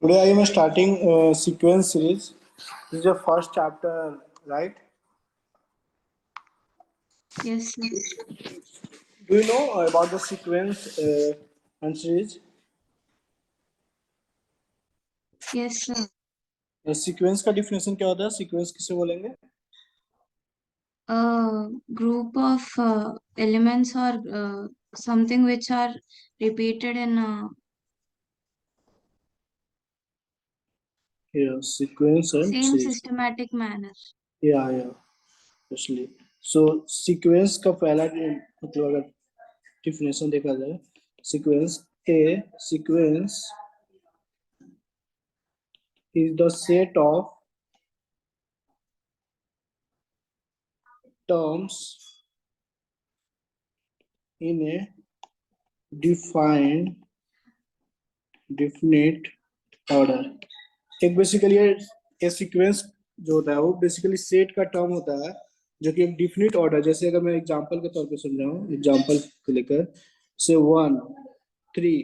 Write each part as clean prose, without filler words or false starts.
Today I am starting sequence series. This is the first chapter, right? Yes, sir. Do you know about the sequence and series? Yes, sir. Sequence का definition क्या होता है? Sequence किसे बोलेंगे? A group of elements or something which are repeated in a Yeah, sequence and same series. systematic manner. Yeah, actually. So sequence का पहला मतलब अगर डिफिनेशन देखा जाए, sequence is the set of terms in a definite order. एक basically ये sequence जो होता है वो बेसिकली सेट का टर्म होता है जो कि एक डिफिनिट ऑर्डर, जैसे अगर मैं एग्जांपल के तौर पे समझाऊं, एग्जांपल को लेकर से 1 3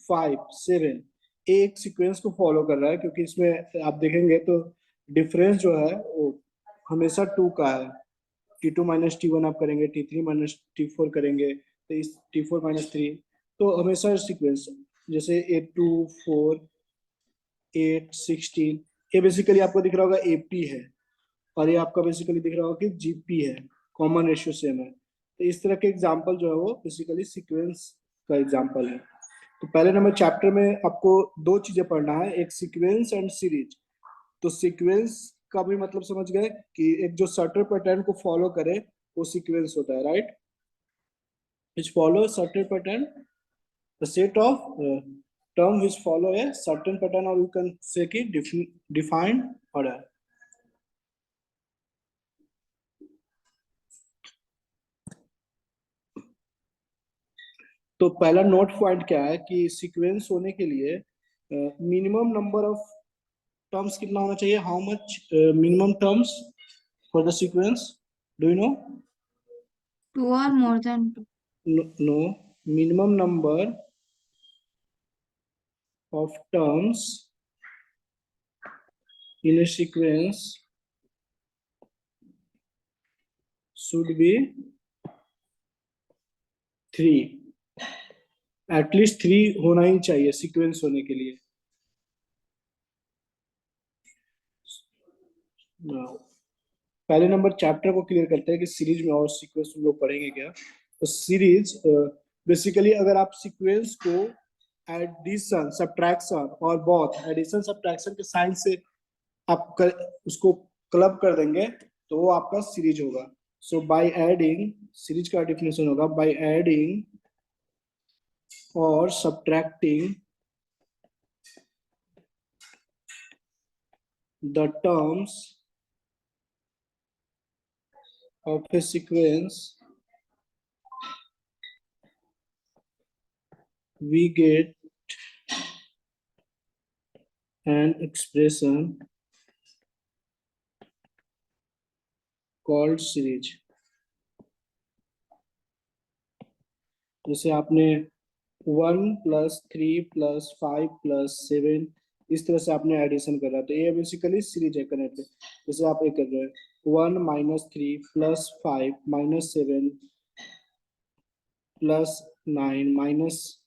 5 7 एक सीक्वेंस को फॉलो कर रहा है, क्योंकि इसमें आप देखेंगे तो डिफरेंस जो है वो हमेशा 2 का है। T2 माइनस T1 आप करेंगे, T3 माइनस T4 करेंगे, तो इस T4 माइनस 3 तो हमेशा सीक्वेंस जैसे 8 2 4 8 16 ये बेसिकली आपको दिख रहा होगा एपी है, और ये आपका बेसिकली दिख रहा होगा कि जीपी है, कॉमन रेशियो सेम है। तो इस तरह के एग्जांपल जो है वो बेसिकली सीक्वेंस का एग्जांपल है। तो पहले नंबर चैप्टर में आपको दो चीजें पढ़ना है, एक सीक्वेंस एंड सीरीज। तो सीक्वेंस का भी मतलब समझ गए कि एक जो सर्टेन पैटर्न को फॉलो करे वो सीक्वेंस होता है, right? Which follow certain pattern, the set of term which follow a certain pattern, or you can say कि defined order. तो पहला नोट पॉइंट क्या है कि सीक्वेंस होने के लिए मिनिमम नंबर ऑफ टर्म्स कितना होना चाहिए? How much minimum terms for the sequence, do you no? 2 or more than 2. No, minimum number of terms in a sequence should be 3, at least 3 होना ही चाहिए सीक्वेंस होने के लिए। पहले नंबर चैप्टर को क्लियर करते हैं कि सीरीज में और सीक्वेंस हम लोग पढ़ेंगे क्या। तो सीरीज बेसिकली अगर आप सीक्वेंस को एडिशन सब्ट्रैक्शन और बोथ एडिशन सब्ट्रैक्शन के साइन से आप उसको क्लब कर देंगे तो वो आपका सीरीज होगा। सो बाय एडिंग, सीरीज का डिफिनेशन होगा बाय एडिंग और subtracting the terms of a sequence, we get an expression called series। जैसे आपने 1 + 3 + 5 + 7 इस तरह से आपने एडिशन कर रहा है, तो ये बेसिकली सीरीज है कनेक्ट। जैसे आप ये कर रहे हैं 1 - 3 + 5 - 7 + 9 -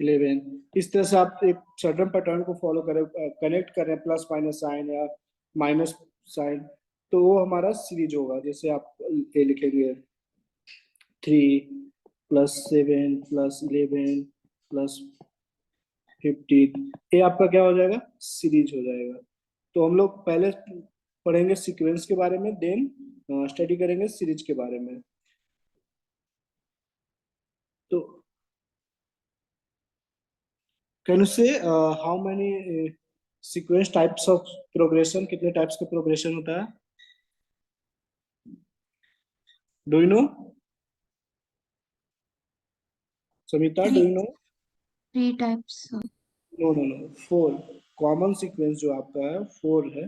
11, इस तरह से आप एक सर्टेन पैटर्न को फॉलो करें, कनेक्ट करें प्लस माइनस साइन या माइनस साइन, तो वो हमारा सीरीज होगा। जैसे आप ये लिखेंगे 3 + 7 + 11 + 15, ये आपका क्या हो जाएगा? सीरीज हो जाएगा। तो हम लोग पहले पढ़ेंगे सीक्वेंस के बारे में, देन स्टडी करेंगे सीरीज के बारे में। तो can you say how many sequence types of progression, कितने टाइप्स का प्रोग्रेशन होता है? Do you know Samita, do you know? 3 types. No no no, 4 common sequence जो आपका है 4 है।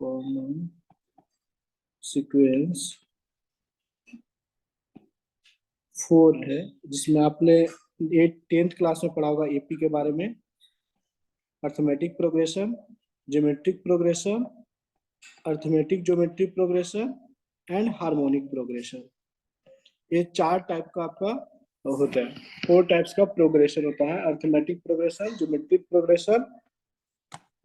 कॉमन सीक्वेंस 4 है, जिसमें आपने 10th क्लास में पढ़ा होगा एपी के बारे में, arithmetic progression, geometric progression, arithmetic geometric progression and harmonic progression. ये 4 टाइप का आपका होता है, 4 टाइप्स का प्रोग्रेशन होता है, अर्थमेटिक प्रोग्रेशन, ज्योमेट्रिक प्रोग्रेशन,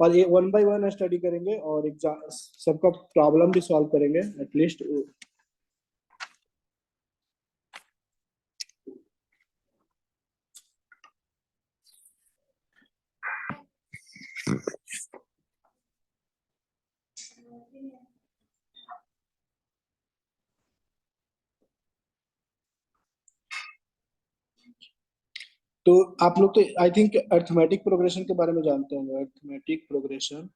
और ये 1 by 1 स्टडी करेंगे और एग्जाम सबका प्रॉब्लम भी सॉल्व करेंगे एटलीस्ट। तो आप लोग तो आई थिंक अर्थमेटिक प्रोग्रेशन के बारे में जानते होंगे, arithmetic progression.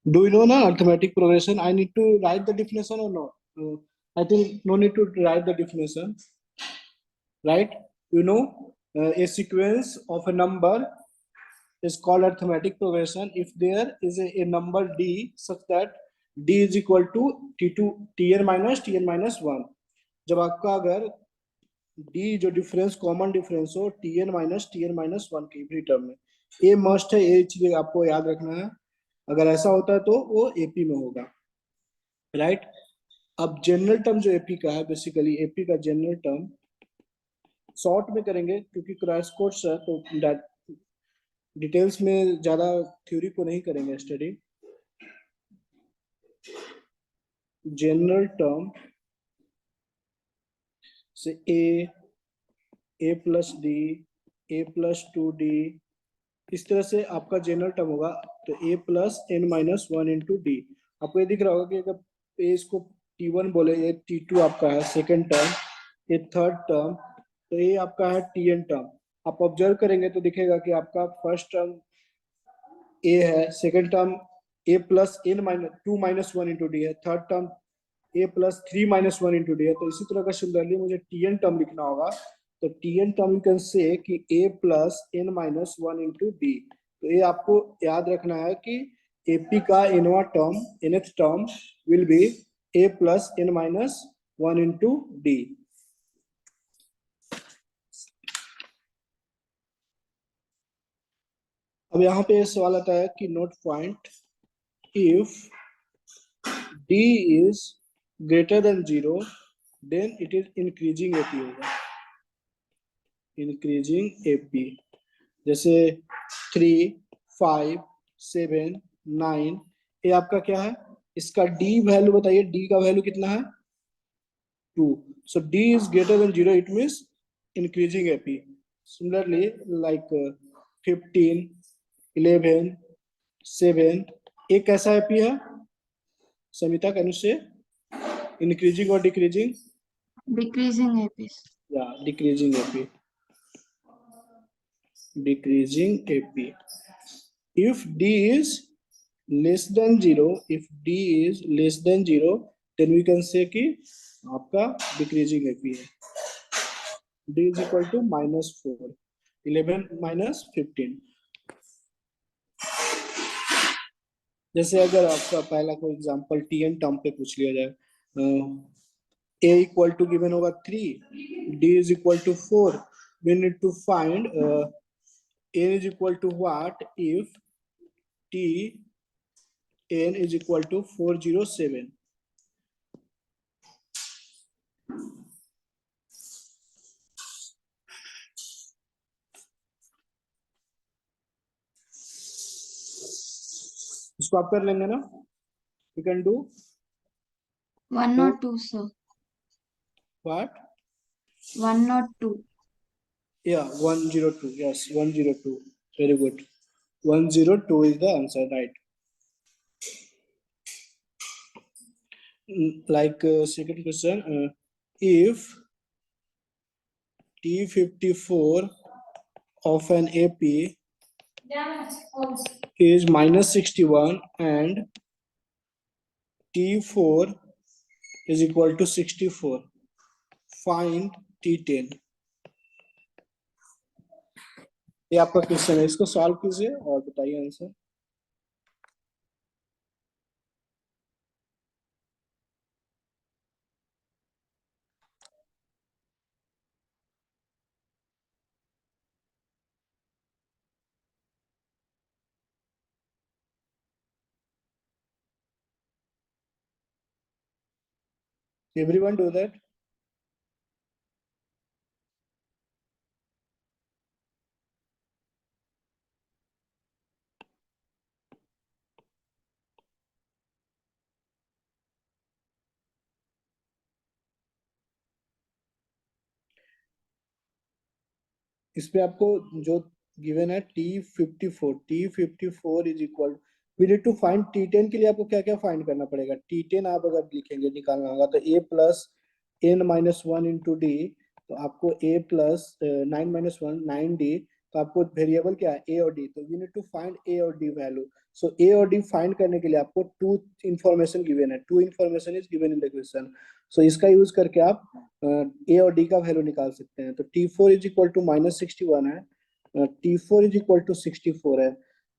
Do you know na arithmetic progression? I need to write the definition or not? I think no need to write the definition, right? You know, a sequence of a number is called arithmetic progression if there is a number d such that d is equal to tn minus 1। जब आपका अगर d जो difference common difference हो tn minus 1 के every term में, ये must है, ये चीज आपको याद रखना है। अगर ऐसा होता है तो वो एपी में होगा, राइट। अब जनरल टर्म जो एपी का है, बेसिकली एपी का जनरल टर्म शॉर्ट में करेंगे क्योंकि क्रैश कोर्स है, तो डिटेल्स में ज्यादा थ्योरी को नहीं करेंगे स्टडी। जनरल टर्म से ए प्लस डी, ए प्लस 2d, इस तरह से आपका जनरल टर्म होगा। तो a plus n minus 1 into D. आपको ये दिख रहा होगा कि अगर a इसको t1 बोले, ये t2 आपका है सेकेंड टर्म, ये थर्ड टर्म, तो ये आपका है tn टर्म। आप ऑब्जर्व करेंगे तो दिखेगा कि आपका फर्स्ट टर्म a है, second term a plus n minus 2 माइनस 1 इंटू डी है, third term a plus 3 minus 1 into d है। तो इसी तरह का सिमिलरली मुझे tn टर्म लिखना होगा, तो tn term you can say कि a plus n minus 1 into d. तो ये आपको याद रखना है कि AP का nवा term, nth term will be a plus n minus 1 into d. अब यहाँ पे सवाल आता है कि note point, if d is greater than 0 then it is increasing AP होगा, इंक्रीजिंग AP। जैसे 3, 5, 7, 9, ये आपका क्या है, इसका d वैल्यू बताइए, d का वैल्यू कितना है 2। सो d is greater than 0, it means increasing AP। Similarly like 15, 11, 7, एक कैसा AP है समिता, कैन यू से इंक्रीजिंग और डिक्रीजिंग? Decreasing AP. या decreasing AP, decreasing AP। If d is less than 0, if d is less than 0, then we can say कि आपका decreasing AP है। d is equal to -4, 11 minus 15। जैसे अगर आपका पहला कोई एग्जांपल tn टर्म पे पूछ लिया जाए, a इक्वल टू गिवन होगा 3, d is equal to 4, we need to find n is equal to what if t n is equal to 407। इसको आप कर लेंगे ना, you can do 1 or 2, sir. what? 1 or 2. Yeah, 102, yes, 102, very good, 102 is the answer, right? Like second question, if T54 of an AP is -61 and T4 is equal to 64, find T10। ये आपका question है, इसको solve कीजिए और बताइए answer. Everyone do that. इस पे आपको जो गिवन है T54 is equal, we need to find T10 के लिए आपको क्या क्या फाइंड करना पड़ेगा। T10 आप अगर लिखेंगे निकालना होगा तो a plus n minus one into d, तो आपको a plus 9 minus one 9d, तो आपको वेरिएबल क्या है a और d, तो we need to find a और d वैल्यू। सो a और d फाइंड करने के लिए आपको टू इंफॉर्मेशन गिवन है, two information is given in the question. So इसका यूज करके आप ए और डी का वैल्यू निकाल सकते हैं। तो T4 इज इक्वल टू -61 है, T4 इज इक्वल टू 64 है,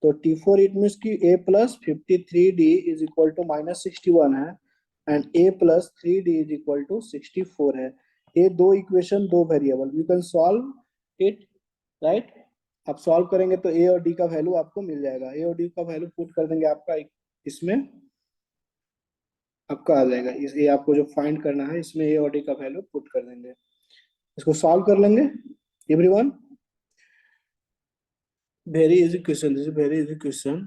तो T4 इट मीन्स की a plus 53d is equal to -61 है, and a plus 3d is equal to 64 है। ये दो इक्वेशन, दो variable, you can solve it, right. आप सॉल्व करेंगे तो a और d का वैल्यू आपको मिल जाएगा। a और d का वैल्यू पुट कर देंगे आपका इसमें, आपका आ जाएगा। ये आपको जो फाइंड करना है इसमें a और d का वैल्यू पुट कर देंगे, इसको सॉल्व कर लेंगे। Everyone, very easy question, this is very easy question.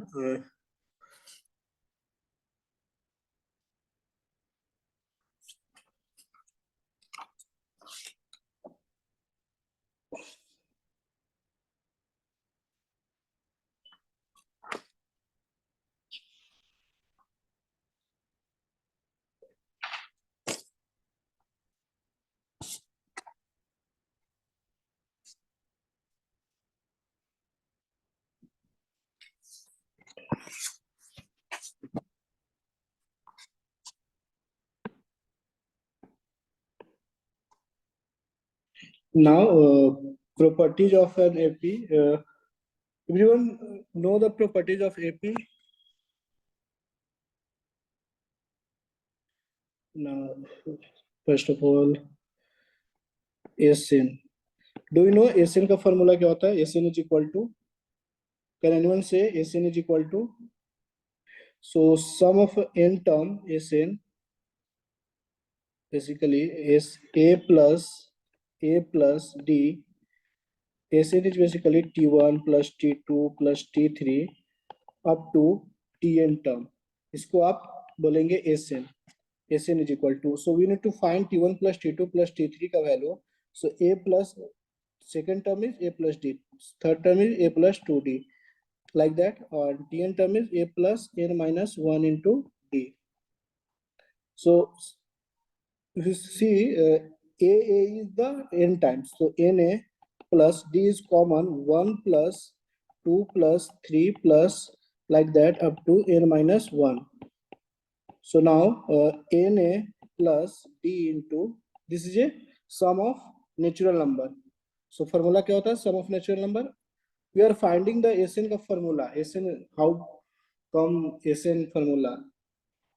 now properties of an AP. Everyone know the properties of AP? Now, first of all, SN. Do you know SN का formula क्या होता है? SN is equal to, can anyone say SN is equal to? So sum of n term SN basically is a plus d. SN is basically T1 plus T2 plus T3 up to Tn term. इसको आप बोलेंगे SN. SN is equal to, so we need to find T1 plus T2 plus T3 का value. So a plus, second term is a plus d, third term is a plus 2d, like that, or Tn term is a plus n minus 1 into d. So if you see a is the n times, so na plus d is common, 1 plus 2 plus 3 plus, like that, up to n minus 1. So now na plus d into, this is a sum of natural number. So formula क्या होता है sum of natural number? We are finding the SN का formula. SN, how come SN formula?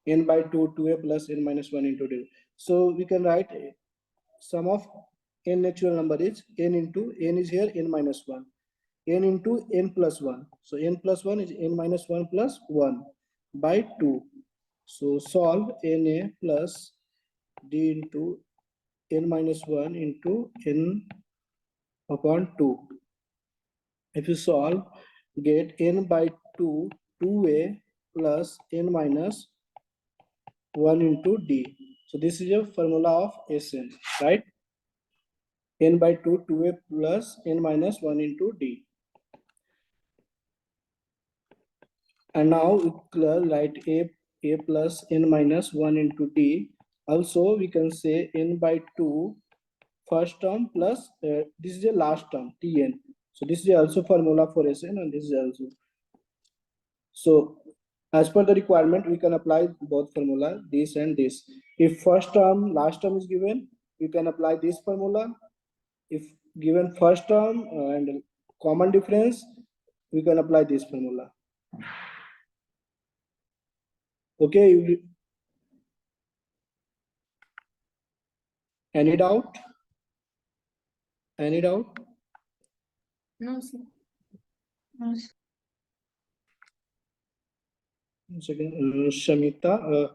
N by 2, 2a plus n minus 1 into d. So we can write sum of n natural number is n into, n is here n minus 1, n into n plus 1. So n plus 1 is n minus 1 plus 1 by 2. So solve na plus d into n minus 1 into n upon 2. If you solve, get n by 2, 2a plus n minus 1 into d. So this is your formula of SN, right? N by 2, 2a plus n minus 1 into d. And now we write a plus n minus 1 into d. Also we can say n by 2 first term plus this is the last term Tn. So this is also formula for SN, and this is also. So as per the requirement, we can apply both formula, this and this. If first term, last term is given, you can apply this formula. if given first term and common difference, we can apply this formula. Okay, any doubt? Any doubt? No, sir. One second, Shamita,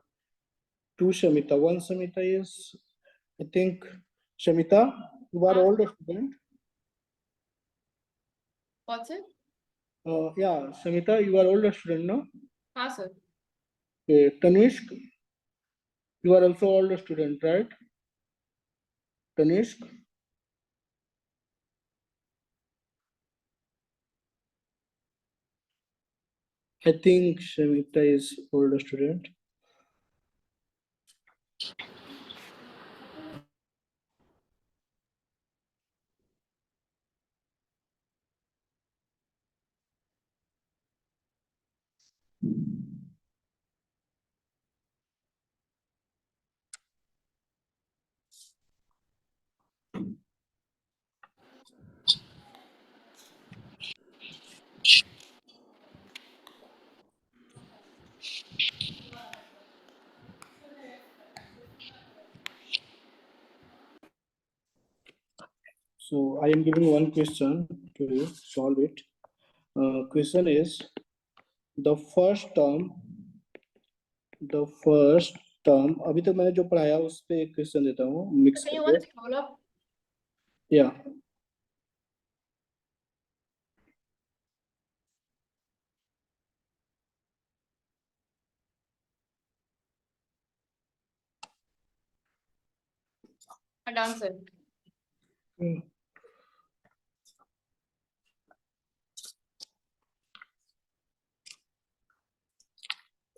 two Shamita, one Shamita is, I think, Shamita, you are older student. What's it? Yeah, Shamita, you are older student, no? हाँ sir. Okay, Tanishk, you are also older student, right? Tanishk. I think Shamita is older student. So I am giving one question to you, solve it. Question is the first term, अभी तक मैंने जो पढ़ाया उस पे एक question देता हूँ मिक्स Can you करके. once scroll up? Yeah. Done sir.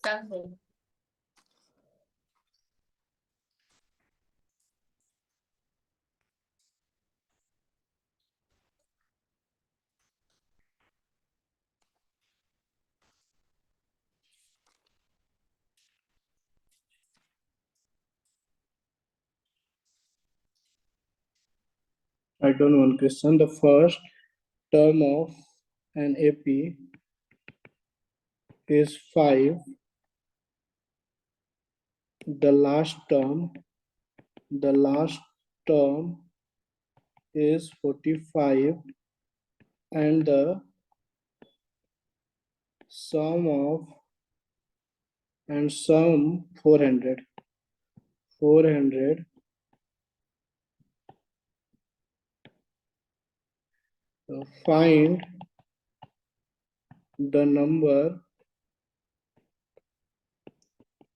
Done sir. Write down one question. The first term of an AP is 5. The last term is 45, and the sum 400. Find the number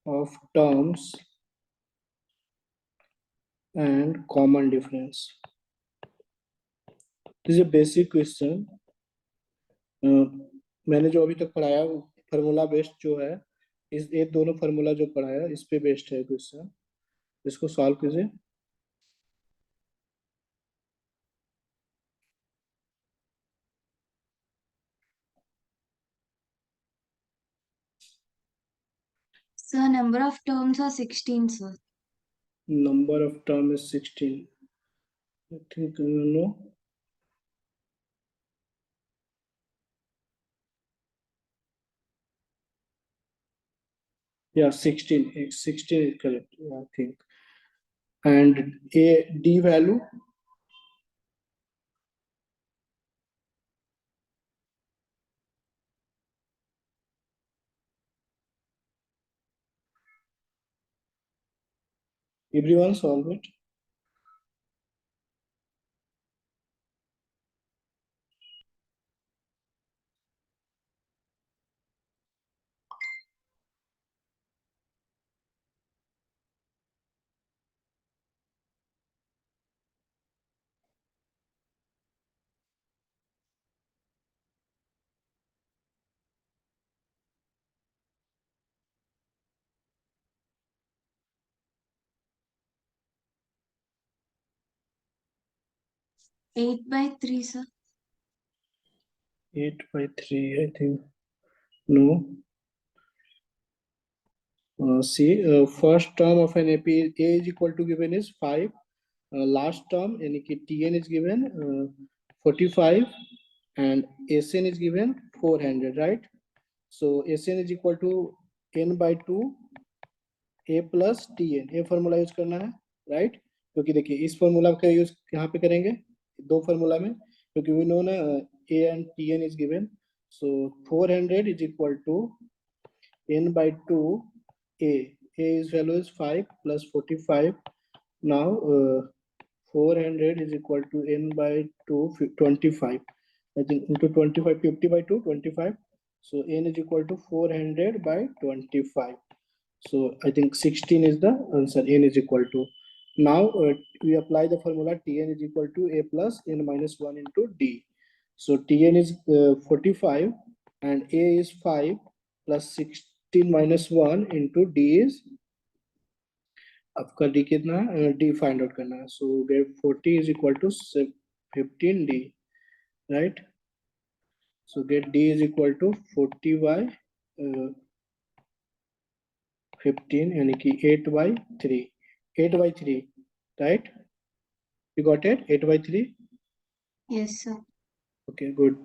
of terms and common difference. This is a basic question. मैंने जो अभी तक पढ़ाया वो formula based जो है, इस ये दोनों फार्मूला जो पढ़ाया इस पे बेस्ड है क्वेश्चन. इसको सॉल्व कीजिए. Sir, number of terms are 16, sir. Number of term is 16. I think you know. Yeah, 16. 16 is correct, I think. And a d value, everyone solve it. Eight by 3, sir. 8 by 3, I think. No. See, first term of an AP, A is equal to given is 5. Last term यानी कि tn is given 45 and Sn is given 400, right? So Sn is equal to n by 2 a plus tn, ये formula use करना है, right? क्योंकि देखिए इस formula का use यहाँ पे करेंगे दो फॉर्मूला में, क्योंकि वी नो ना a and tn is given. So 400 is equal to n by 2 a is value is 5 plus 45. Now 400 is equal to n by 2 25, I think into 25, 50 by 2 25. So n is equal to 400 by 25. So I think 16 is the answer. N is equal to. Now we apply the formula Tn is equal to a plus n minus 1 into d. So Tn is 45 and a is 5 plus 16 minus 1 into d is, आपका d कितना है, d find out करना है. So get 40 is equal to 15d, right? So get d is equal to 40 by 15 यानी कि 8 by 3, 8 by 3, right? You got it? 8 by 3. Yes, sir. Okay, good.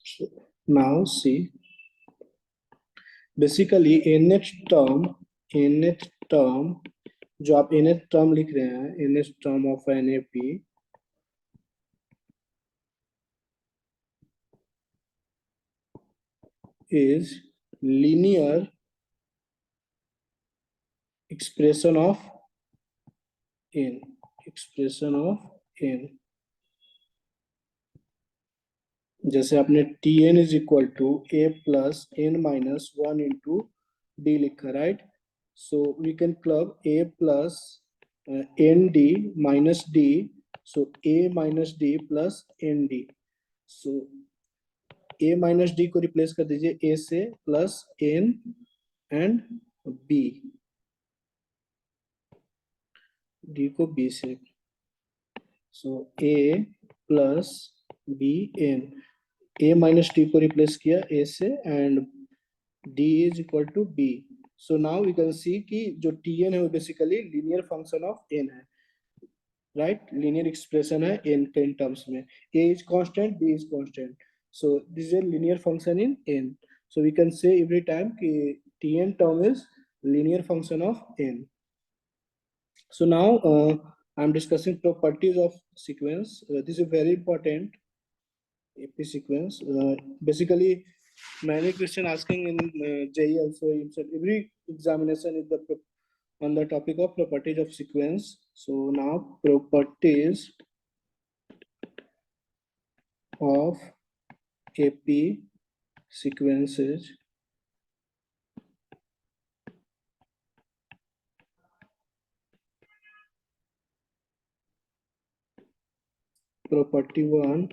So now see, basically nth term जो आप nth term लिख रहे हैं, nth term of NAP is linear expression of n, जैसे आपने Tn is equal to a plus n minus 1 into d लिखा, right? So we can club a plus nd minus d, so a minus d plus nd. So a minus d को replace कर दीजिए a से plus n and b, d को b से. So a plus b n, a minus d को replace किया a से and d is equal to b. So now we can see कि जो tn है वो basically linear function of n है, right? Linear expression है n के terms में, a is constant, b is constant. So this is a linear function in n. So we can say every time कि tn term is linear function of n. So now I'm discussing properties of sequence. This is very important. AP sequence. Basically, many question asking in JEE also. Every examination is on the topic of properties of sequence. So now properties of AP sequences. Property 1.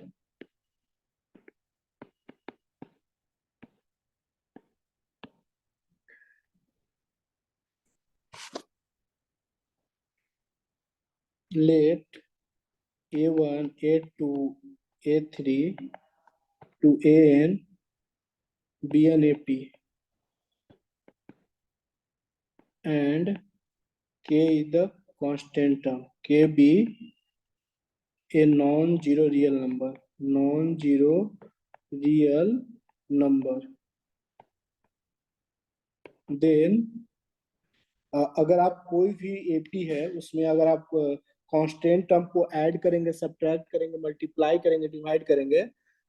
Let A1, A2, A3 to AN be an AP and K is the constant term, K be a non-zero real number, then अगर आप कोई भी AP है उसमें अगर आप constant term को add करेंगे, सब्ट्रैक्ट करेंगे, मल्टीप्लाई करेंगे, डिवाइड करेंगे,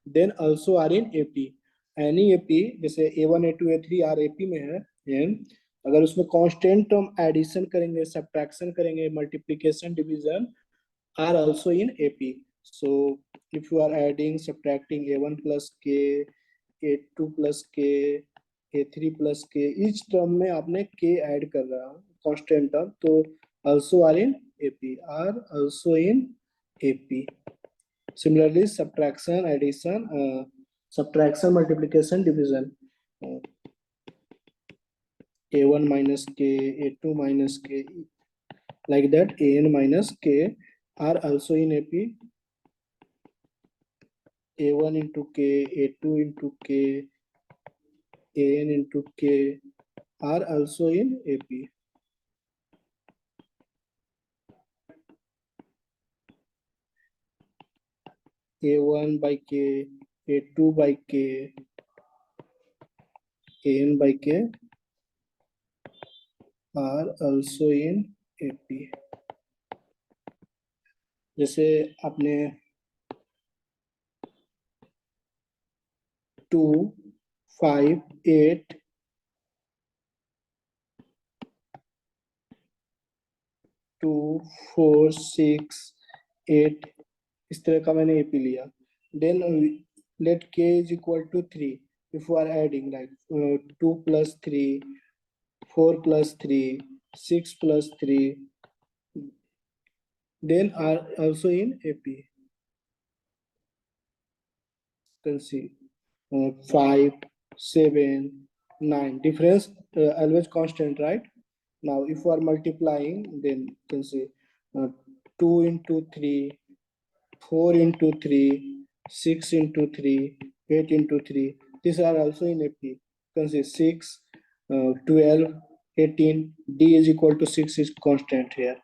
then also are in AP. Any AP जैसे A1, A2, A3 are AP में है, अगर उसमें कांस्टेंट टर्म एडिशन करेंगे, सब्ट्रैक्शन करेंगे, multiplication, division are also in AP. So if you are adding, subtracting A1 plus K, A2 plus K, A3 plus K, each term में आपने K add कर रहा है, constant term, तो also are in AP, are also in AP. Similarly, subtraction, addition, subtraction, multiplication, division. A1 minus k, A2 minus k, like that. An minus k are also in AP. A1 into k, A2 into k, An into k are also in AP. A1 by k, A2 by k, An by k are also in AP. जैसे आपने 2, 5, 8, 2, 4, 6, 8 इस तरह का मैंने AP लिया. Then let k is equal to 3. If we are adding like 2 plus 3, 4 plus 3, 6 plus 3, then are also in AP. You can see 5, 7, 9. Difference always constant, right? Now, if we are multiplying, then you can see 2 into 3, 4 into 3, 6 into 3, 8 into 3. These are also in AP. You can see 6, 12, 18. D is equal to 6 is constant here.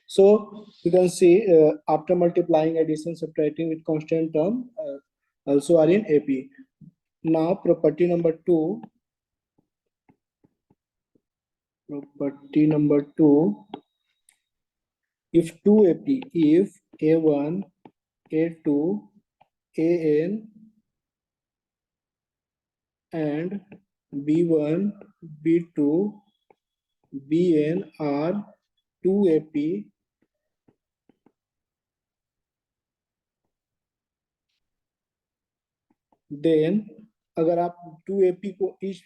So you can see after multiplying, addition, subtracting with constant term also are in AP. Now property number 2. Property number 2. If 2 AP, if A1, A2, An and B1, B2, Bn are 2 AP, then अगर आप 2 AP को इस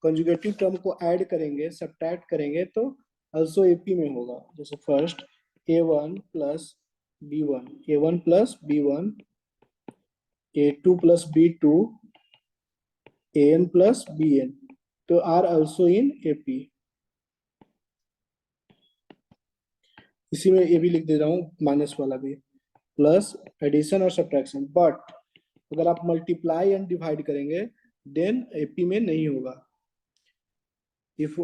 conjugative term को add करेंगे, subtract करेंगे तो also AP में होगा. जैसे first A1 plus B1, A1 plus B1, A2 plus B2, An plus Bn, तो are also in AP. इसी में ये भी लिख दे रहा हूँ माइनस वाला भी, प्लस एडिशन और सब्ट्रैक्शन. बट अगर आप मल्टीप्लाई एंड डिवाइड करेंगे देन AP में नहीं होगा. इफ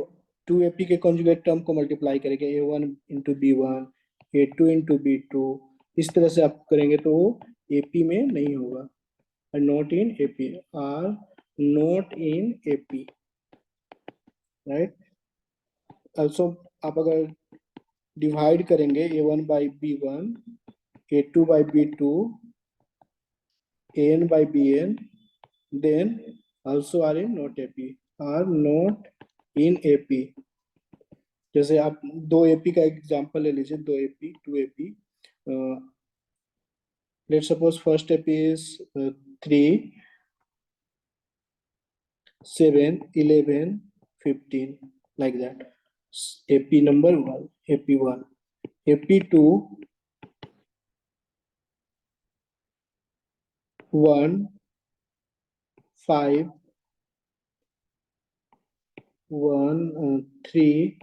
2 AP के कॉन्जुगेट टर्म को मल्टीप्लाई करेंगे A1 into B1, A2 into B2, इस तरह से आप करेंगे तो वो AP में नहीं होगा. Not in AP, are not in AP, right. Also आप अगर डिवाइड करेंगे A1 by B1, A2 by B2, An by Bn, then also are in not AP, are not in AP. जैसे आप 2 AP का example ले लीजिए, 2 AP, 2 AP. Let's suppose first AP is 3, 7, 11, 15, like that. AP number 1, AP1, AP2, 1, 5, 1, 3,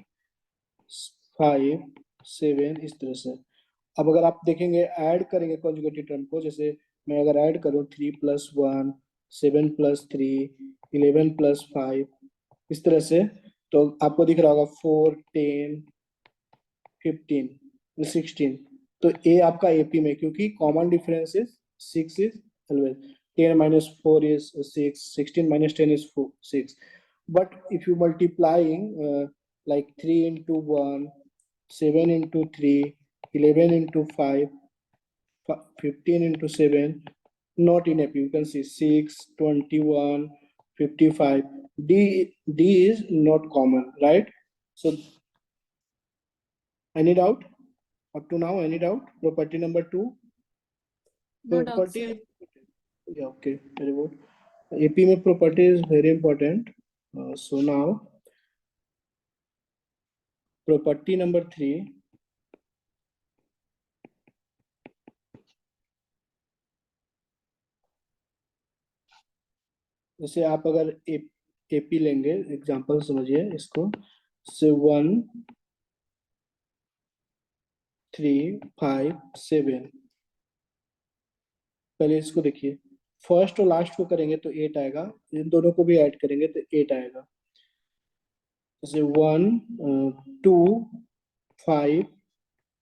5, 7, इस तरह से. अब अगर आप देखेंगे ऐड करेंगे कॉन्जुगेटिव टर्म को, जैसे मैं अगर ऐड करूं 3 plus 1, 7 plus 3, 11 plus 5, इस तरह से, तो आपको दिख रहा होगा 4, 10, 15, 16. तो ए आपका AP में, क्योंकि common difference is 6 is 12, 10 minus 4 is 6, 16 minus 10 is 6. But if you multiplying like 3 into 1, 7 into 3, 11 into 5, 15 into 7, not in AP. You can see 6, 21, 55. D is not common, right? So any doubt up to now? Any doubt? Property number 2. No doubt, Property. sir. Yeah, okay, very good. AP में property is very important. So now property number 3. जैसे आप अगर AP लेंगे, example समझिए इसको, से 1 3 5 7, पहले इसको देखिए, फर्स्ट और लास्ट को करेंगे तो 8 आएगा, इन दोनों को भी ऐड करेंगे तो 8 आएगा। जैसे 1 2 5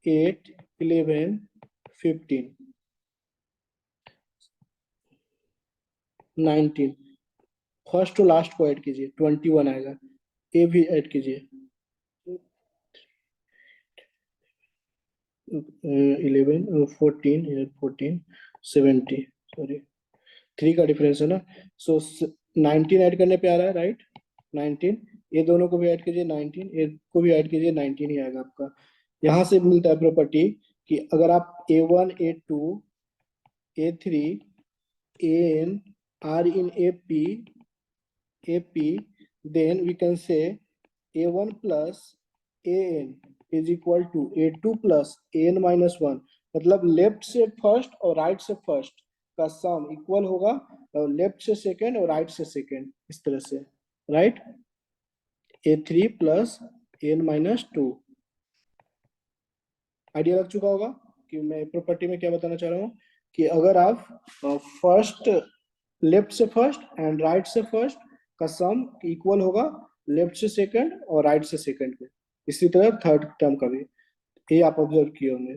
8 11 15 19, फर्स्ट और लास्ट को ऐड कीजिए 21 आएगा, ए भी ऐड कीजिए 11 14 14 70, सॉरी 3 का डिफरेंस है ना, सो 19 ऐड करने पे आ रहा है, राइट 19, ये दोनों को भी ऐड कीजिए 19, ये को भी ऐड कीजिए 19 ही आएगा आपका। यहाँ से मिलता है प्रॉपर्टी कि अगर आप A1 A2 A3 AN are in AP, then we can say A1 plus AN is equal to A2 plus AN minus 1, मतलब लेफ्ट से फर्स्ट और राइट से फर्स्ट का सम इक्वल होगा लेफ्ट से सेकंड और राइट से सेकंड, इस तरह से, right. A3 plus AN minus 2, idea लग चुका होगा कि मैं प्रॉपर्टी में क्या बताना चाह रहा हूँ, कि अगर आप फर्स्ट, लेफ्ट से फर्स्ट एंड राइट से फर्स्ट का सम इक्वल होगा लेफ्ट से सेकंड और राइट से सेकंड के, इसी तरह थर्ड टर्म का भी, ये आप ऑब्जर्व किए होंगे।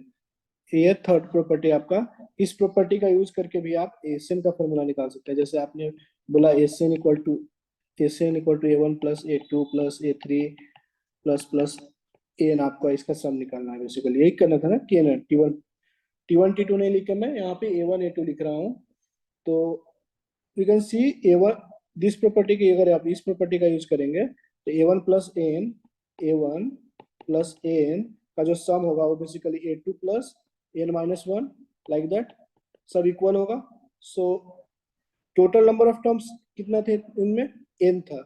ये थर्ड प्रॉपर्टी आपका, इस प्रॉपर्टी का यूज करके भी आप एसएन का फॉर्मूला निकाल सकते हैं। जैसे आपने बोला S n equal to A1 plus A2 plus A3 plus plus n, आपका इसका सम निकालना है, बेसिकली यही करना था ना, T1 T2 नहीं लिख करना है, यहाँ पे A1 A2 लिख रहा हूँ। तो you can see A1, this property की अगर आप इस प्रॉपर्टी का यूज करेंगे तो A1 plus N, A1 plus N का जो सम होगा वो basically A2 plus n minus 1, like that, सब इक्वल होगा। So total number of terms कितना थे इनमें, एन था,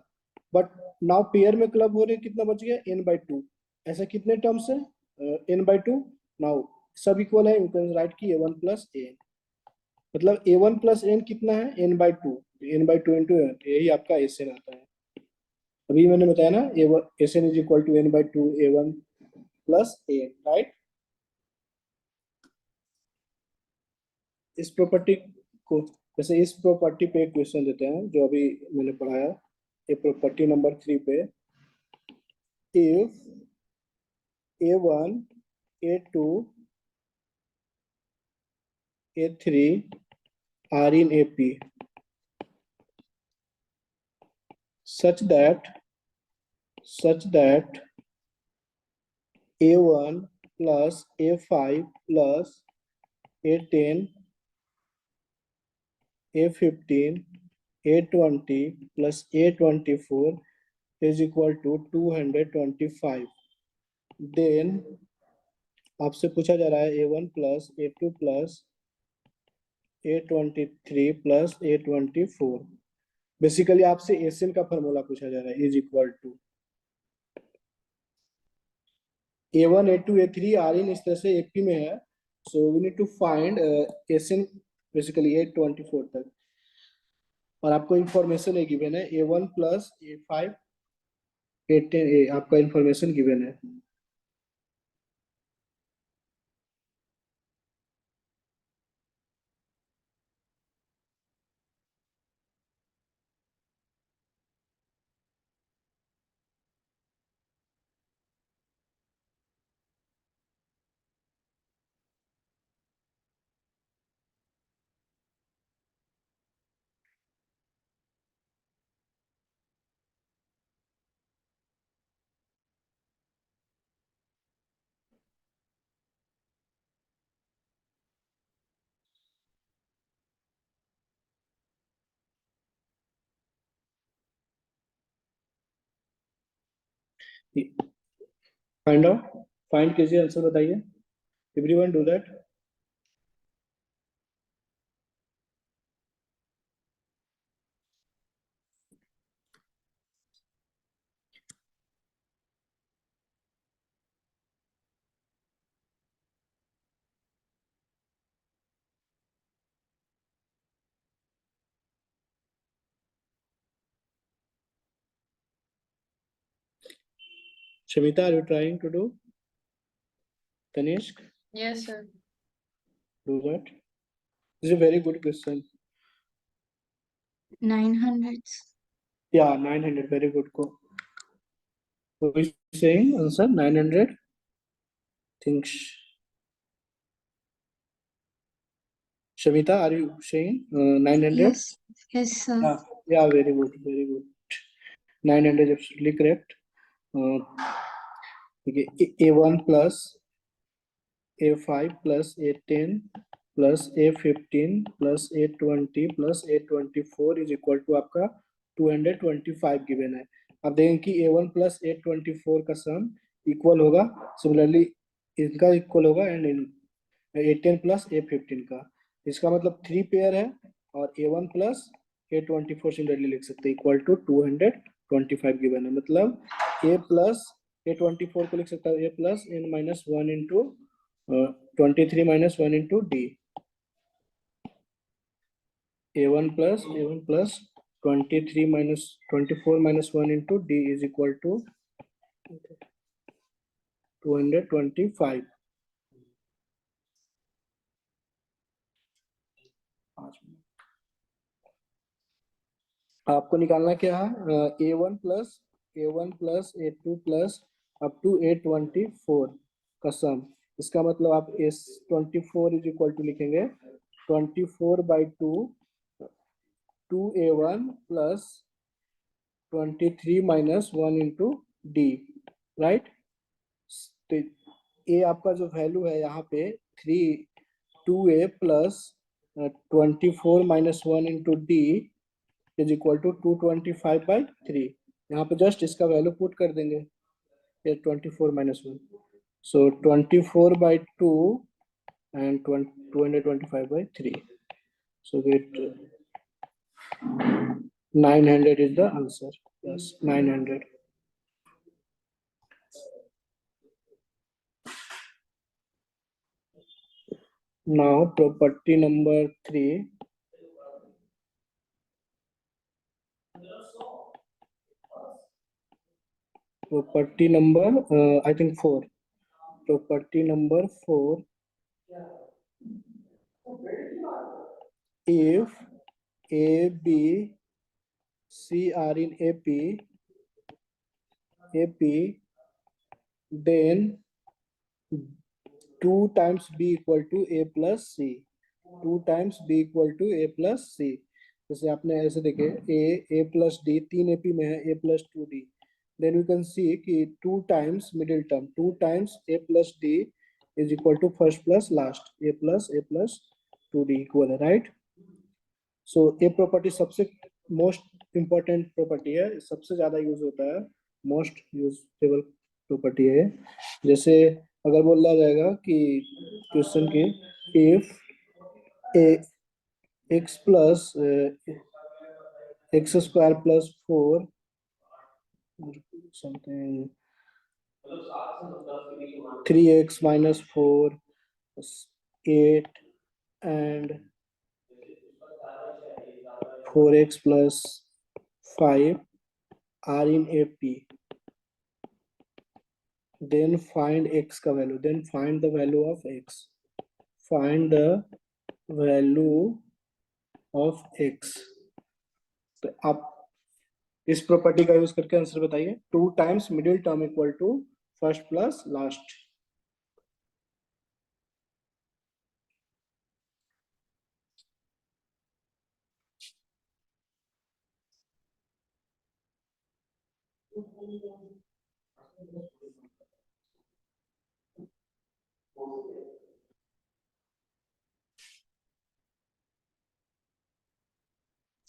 बट नाउ पेयर में क्लब हो रहे कितना बच गया, n/2, ऐसा कितने टर्म्स है, n/2, नाउ सब इक्वल है, यू कैन राइट की A1 प्लस एन, मतलब A1 प्लस एन कितना है, n/2, n/2 इंटू एन, यही आपका एसएन आता है। अभी मैंने बताया ना, S n is equal to n/2 A1 plus n, right. इस प्रॉपर्टी को, जैसे इस प्रॉपर्टी पे एक क्वेश्चन देते हैं जो अभी मैंने पढ़ाया, ये प्रॉपर्टी नंबर 3 पे, if A1 A2 A3 are in AP such that A1 plus A5 plus A10 A15 A20 plus A24 is equal to 225, then आपसे पूछा जा रहा है A1 plus A2 plus A23 plus A24, basically आपसे S n का formula पूछा जा रहा है, is equal to A1 A2 A3 are in, इस तरह से एपी में है, so we need to find S n basically A24 तक, और आपको इंफॉर्मेशन है गिवन है A1 प्लस A5 A10, आपका इंफॉर्मेशन गिवन है। फाइंड आउट, फाइंड कीजिए, आंसर बताइए, everyone do that. Shamita, are you trying to do? Tanishq, Yes, sir. do that. This is a very good question. 900. Yeah, 900. Very good. Go. Who is saying answer 900? Thinks. Shamita, are you saying 900? Yes, yes, sir. Yeah, very good, very good. 900 absolutely correct. Okay, A1 plus A5 plus A10 plus A15 plus A20 plus A24 is equal to आपका 225 given है. अब देखें कि A1 plus A24 का sum equal होगा, similarly इनका equal होगा and A10 plus A15 का. इसका मतलब 3 पेयर है और A1 प्लस A24 सिमिलरली लिख सकते हैं इक्वल टू 225 गिवन है. मतलब A प्लस A24 को लिख सकता है A plus n minus 1 into 23 minus 1 into D. A1 plus 23 minus 24 minus 1 into D is equal to 225. आपको निकालना क्या है? A1 plus A2 plus up to A24 का सम. इसका मतलब आप S24 इज इक्वल टू लिखेंगे 24 by 2A1 plus 23 minus 1 into D, right? तो A आपका जो वैल्यू है यहाँ पे 2A plus 24 minus 1 into D is equal to 225 by 3. यहाँ पे जस्ट इसका वैल्यू पुट कर देंगे 24 minus 1. So 24 by 2 and 225 by 3. So that 900 is the answer. Yes, 900. Now property number 3. Property number I think 4. Property number 4. If A, B, C are in AP, then 2 times B equal to A plus C. 2 times B equal to A plus C. जैसे आपने ऐसे देखे A plus D 3 AP में है A plus 2D. Then you can see कि 2 times middle term 2 times A plus D is equal to first plus last A plus 2D equal है, right? So A property सबसे most important property है, सबसे ज्यादा use होता है, most usable property है. जैसे अगर बोला जाएगा कि क्वेश्चन के if a x plus x square plus 4 something 3x minus 4 8 and 4x plus 5 are in AP, then find x का value, then find the value of x. Find the value of x. तो आप इस property का use करके answer बताइए. 2 times middle term equal to first plus last.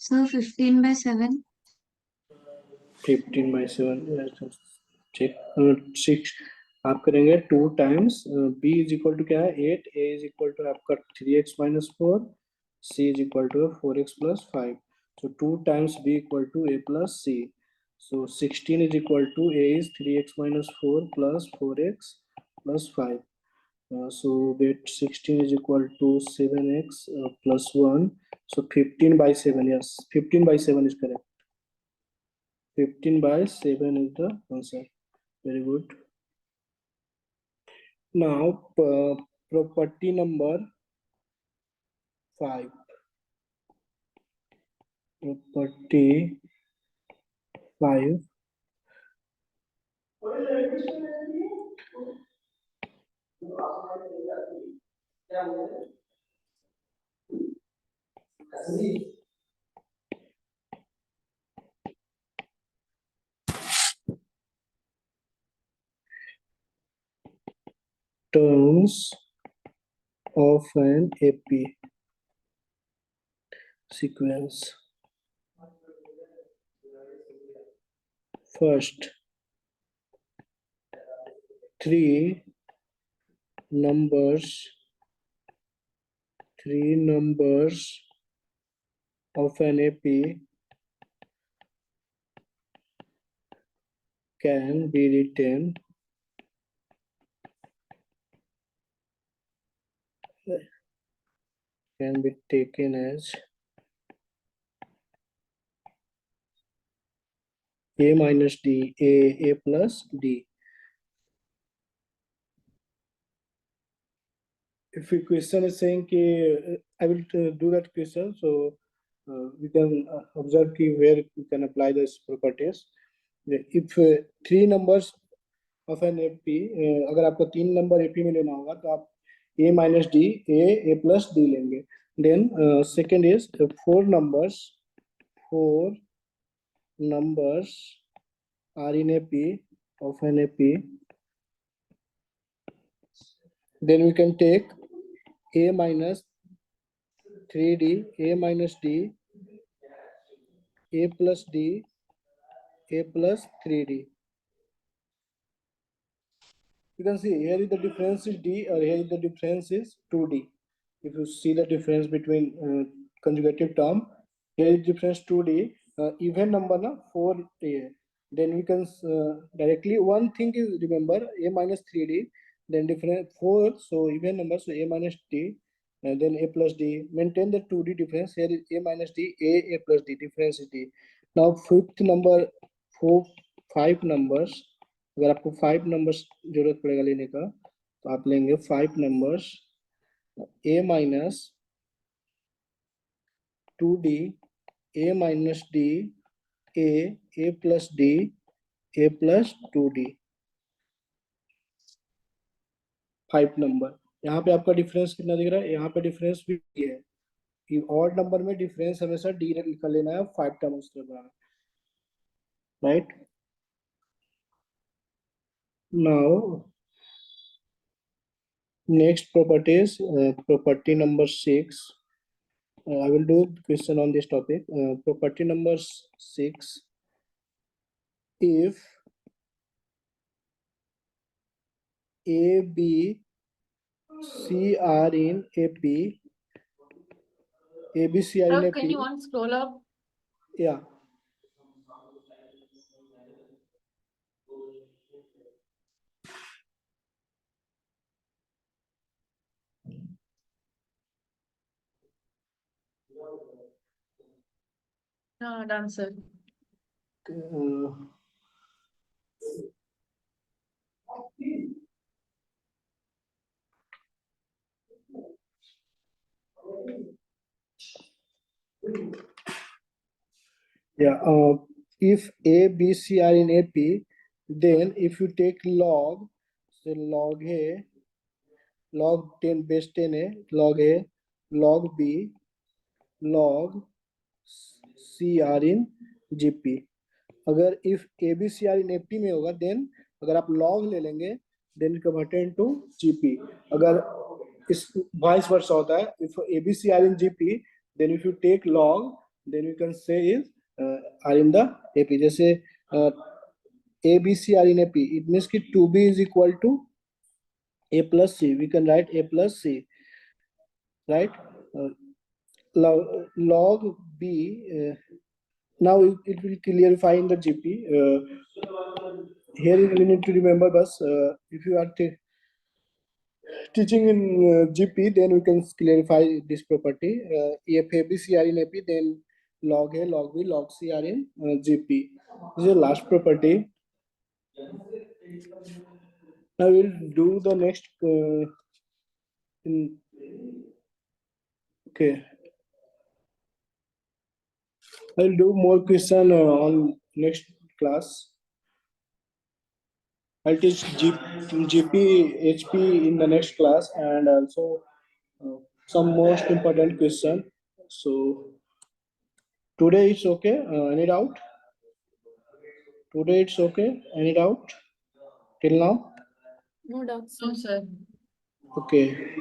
So 15 by 7. 15 by 7 check 6 आप करेंगे 2 times b is equal to क्या है 8, a इज इक्वल टू आपका 3x minus 4, c is equal to 4x plus 5. so 2 times b equal to a plus c. so 16 is equal to a is 3x minus 4 plus 4x plus 5. So that 16 is equal to 7x plus 1. So 15 by 7, yes, 15 by 7 is correct. 15 by 7 is the answer. Very good. Now, property number 5. Property 5. Terms of an AP sequence. First, 3 numbers of an AP can be written can be taken as A minus D, A plus D. If a question is saying I will do that question, so we can observe where we can apply this properties. If 3 numbers of an AP, अगर आपको 3 number AP में लेना होगा तो आप A minus D, A plus D लेंगे. Then second is 4 numbers are in AP of an AP. Then we can take A minus 3D, A minus D, A plus D, A plus 3D. You can see here is the difference is D, or here is the difference is 2D. If you see the difference between conjugative term, here is difference 2D, even number na 4A. Then we can directly, one thing is remember A minus 3D, then different 4, so even number, so A minus D, and then A plus D. Maintain the 2D difference. Here is A minus D, A plus D, difference is D. Now fifth number, 5 numbers. अगर आपको 5 numbers जरूरत पड़ेगा लेने का तो आप लेंगे 5 numbers A minus 2D, A minus D, A plus D, A plus 2D. 5 number. यहाँ पे आपका डिफरेंस कितना दिख रहा है? यहाँ पे डिफरेंस भी है कि ऑड नंबर में डिफरेंस हमेशा D निकाल लेना है 5 टर्म्स के बराबर, right? Now next property is property number 6. I will do question on this topic. Property number 6. If A, B, C are in AP, A, B, C are in Sir, AP. can you want scroll up? Yeah. No, done, sir. Yeah. If A, B, C are in AP, then if you take log, so log A, log 10 base 10 है, log A, log B, log C are in GP. अगर if A, B, C are in AP में होगा, then अगर आप log ले लेंगे, then converted into GP. अगर इस vice versa होता है, if A, B, C are in GP, then if you take log, then you can say is are in the AP. जैसे A, B, C are in AP, it means कि 2B is equal to A plus C. We can write A plus C, right? Log B, now it will clarify in the GP. Here we need to remember, if you are teaching in GP, then we can clarify this property. If ABC are in AP, then log A, log B, log C are in GP. This is the last property. Now we'll do the next okay. I'll do more question on next class. I'll teach GP, HP in the next class, and also some most important question. So today it's okay. Any doubt? Today it's okay. Any doubt till now? No doubt, sir. No, sir. Okay.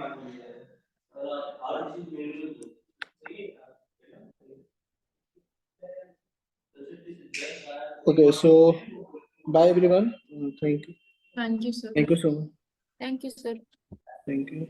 Okay. So bye everyone. Thank you. Thank you, sir. Thank you so much. Thank you, sir. Thank you.